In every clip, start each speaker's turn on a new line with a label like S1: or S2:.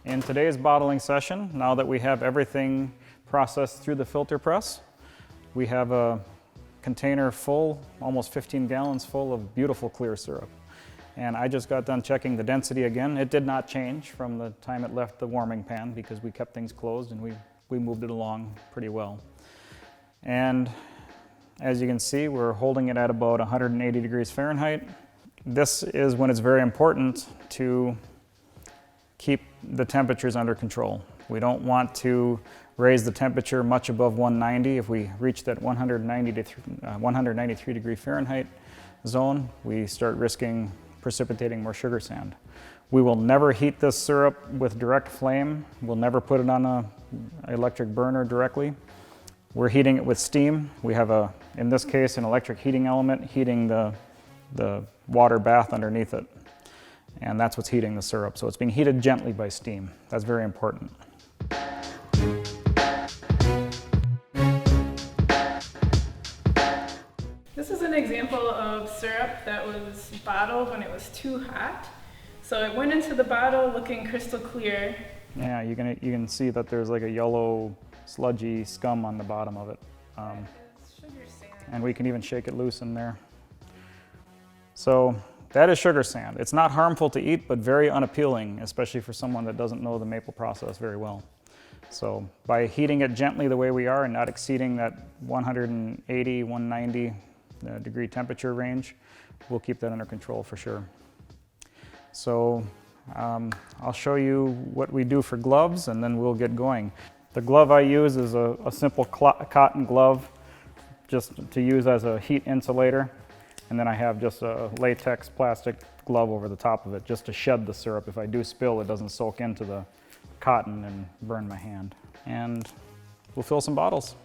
S1: In today's bottling session, now that we have everything processed through the filter press, we have a container full, almost 15 gallons full of beautiful clear syrup. And I just got done checking the density again. It did not change from the time it left the warming pan because we kept things closed and we moved it along pretty well. And as you can see, we're holding it at about 180 degrees Fahrenheit. This is when it's very important to keep the temperatures under control. We don't want to raise the temperature much above 190. If we reach that 193 degree Fahrenheit zone, we start risking precipitating more sugar sand. We will never heat this syrup with direct flame. We'll never put it on an electric burner directly. We're heating it with steam. We have in this case, an electric heating element heating the water bath underneath it. And that's what's heating the syrup. So it's being heated gently by steam. That's very important.
S2: This is an example of syrup that was bottled when it was too hot. So it went into the bottle looking crystal clear.
S1: Yeah, you can see that there's like a yellow sludgy scum on the bottom of it.
S2: Sugar sand.
S1: And we can even shake it loose in there. So that is sugar sand. It's not harmful to eat, but very unappealing, especially for someone that doesn't know the maple process very well. So by heating it gently the way we are and not exceeding that 180, 190 degree temperature range, we'll keep that under control for sure. So I'll show you what we do for gloves and then we'll get going. The glove I use is a simple cotton glove just to use as a heat insulator. And then I have just a latex plastic glove over the top of it just to shed the syrup. If I do spill, it doesn't soak into the cotton and burn my hand. And we'll fill some bottles.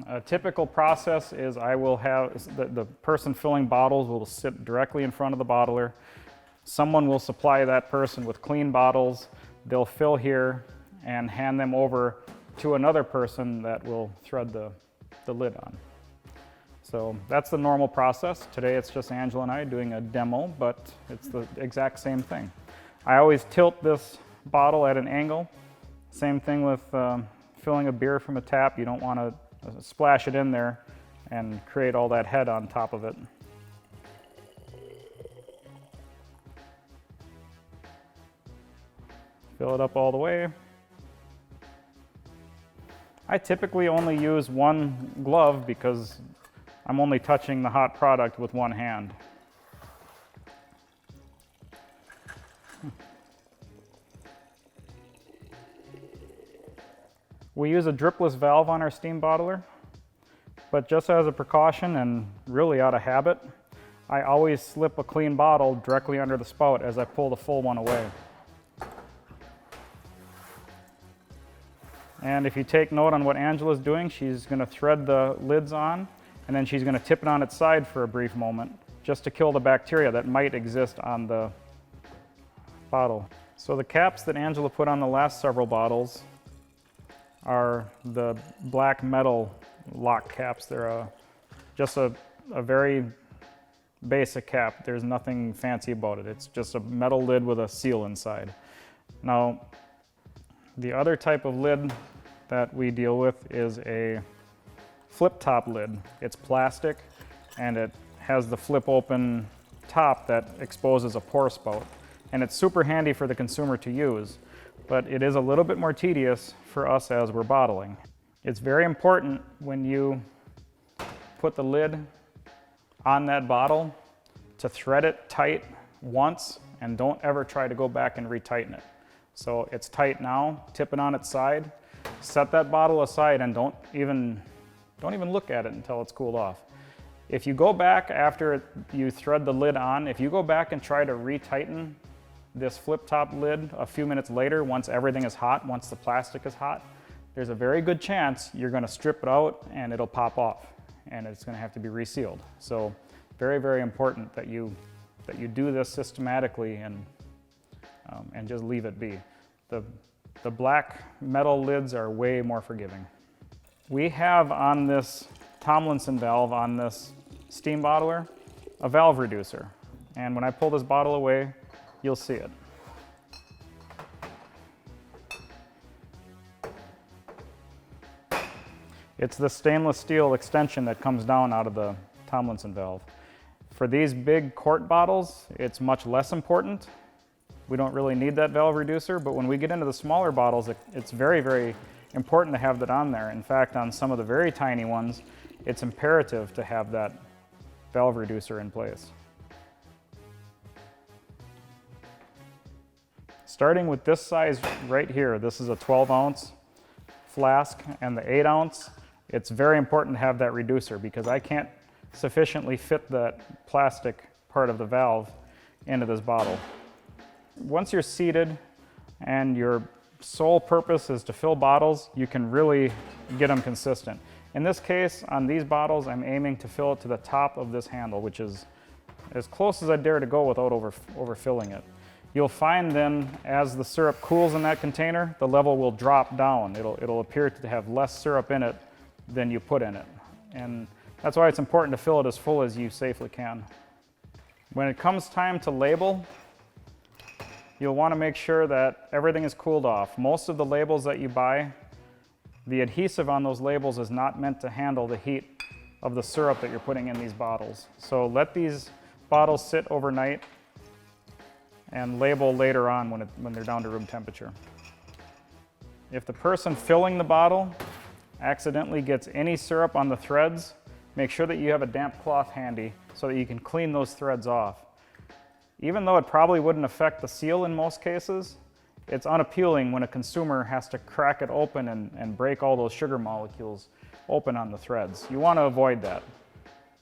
S1: A typical process is I will have the person filling bottles will sit directly in front of the bottler. Someone will supply that person with clean bottles. They'll fill here and hand them over to another person that will thread the lid on. So that's the normal process. Today it's just Angela and I doing a demo, but it's the exact same thing. I always tilt this bottle at an angle. Same thing with filling a beer from a tap. You don't want to splash it in there and create all that head on top of it. Fill it up all the way. I typically only use one glove because I'm only touching the hot product with one hand. We use a dripless valve on our steam bottler, but just as a precaution and really out of habit, I always slip a clean bottle directly under the spout as I pull the full one away. And if you take note on what Angela's doing, she's going to thread the lids on and then she's going to tip it on its side for a brief moment just to kill the bacteria that might exist on the bottle. So the caps that Angela put on the last several bottles are the black metal lock caps. They're just a very basic cap. There's nothing fancy about it. It's just a metal lid with a seal inside. Now, the other type of lid that we deal with is a flip-top lid. It's plastic and it has the flip-open top that exposes a pour spout. And it's super handy for the consumer to use, but it is a little bit more tedious for us as we're bottling. It's very important when you put the lid on that bottle to thread it tight once and don't ever try to go back and retighten it. So it's tight now, tip it on its side, set that bottle aside and don't even look at it until it's cooled off. If you go back after you thread the lid on, if you go back and try to retighten this flip-top lid a few minutes later, once everything is hot, once the plastic is hot, there's a very good chance you're going to strip it out and it'll pop off and it's going to have to be resealed. So very, very important that you do this systematically and just leave it be. The black metal lids are way more forgiving. We have on this Tomlinson valve on this steam bottler a valve reducer. And when I pull this bottle away, you'll see it. It's the stainless steel extension that comes down out of the Tomlinson valve. For these big quart bottles, it's much less important. We don't really need that valve reducer, but when we get into the smaller bottles, it's very, very important to have that on there. In fact, on some of the very tiny ones, it's imperative to have that valve reducer in place. Starting with this size right here, this is a 12-ounce flask, and the 8-ounce, it's very important to have that reducer because I can't sufficiently fit that plastic part of the valve into this bottle. Once you're seated and your sole purpose is to fill bottles, you can really get them consistent. In this case, on these bottles, I'm aiming to fill it to the top of this handle, which is as close as I dare to go without overfilling it. You'll find then, as the syrup cools in that container, the level will drop down. It'll appear to have less syrup in it than you put in it. And that's why it's important to fill it as full as you safely can. When it comes time to label, you'll want to make sure that everything is cooled off. Most of the labels that you buy, the adhesive on those labels is not meant to handle the heat of the syrup that you're putting in these bottles. So let these bottles sit overnight and label later on when they're down to room temperature. If the person filling the bottle accidentally gets any syrup on the threads, make sure that you have a damp cloth handy so that you can clean those threads off. Even though it probably wouldn't affect the seal in most cases, it's unappealing when a consumer has to crack it open and break all those sugar molecules open on the threads. You want to avoid that.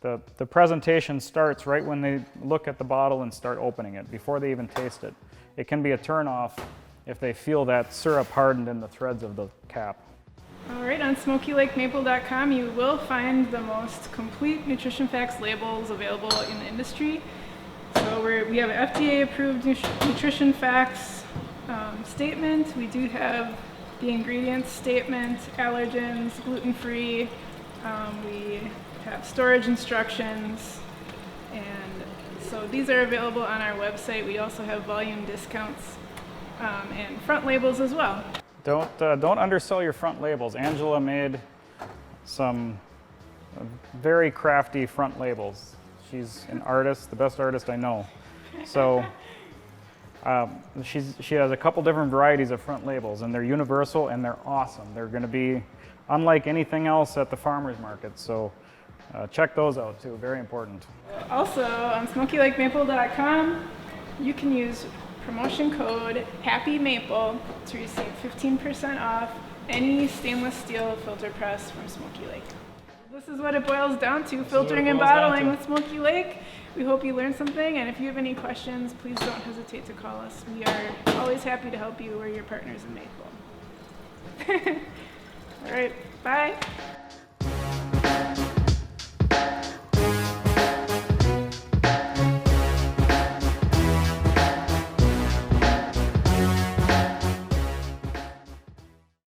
S1: The presentation starts right when they look at the bottle and start opening it, before they even taste it. It can be a turn-off if they feel that syrup hardened in the threads of the cap.
S2: All right, on SmokyLakeMaple.com, you will find the most complete nutrition facts labels available in the industry. So we have an FDA-approved nutrition facts statement. We do have the ingredients statement, allergens, gluten-free. We have storage instructions, and so these are available on our website. We also have volume discounts and front labels as well.
S1: Don't undersell your front labels. Angela made some very crafty front labels. She's an artist, the best artist I know. So she has a couple different varieties of front labels, and they're universal and they're awesome. They're going to be unlike anything else at the farmer's market. So check those out too, very important.
S2: Also, on SmokyLakeMaple.com, you can use promotion code HAPPYMAPLE to receive 15% off any stainless steel filter press from Smoky Lake. This is what it boils down to, filtering and bottling with Smoky Lake. We hope you learned something, and if you have any questions, please don't hesitate to call us. We are always happy to help you. We're your partners in Maple. All right, bye.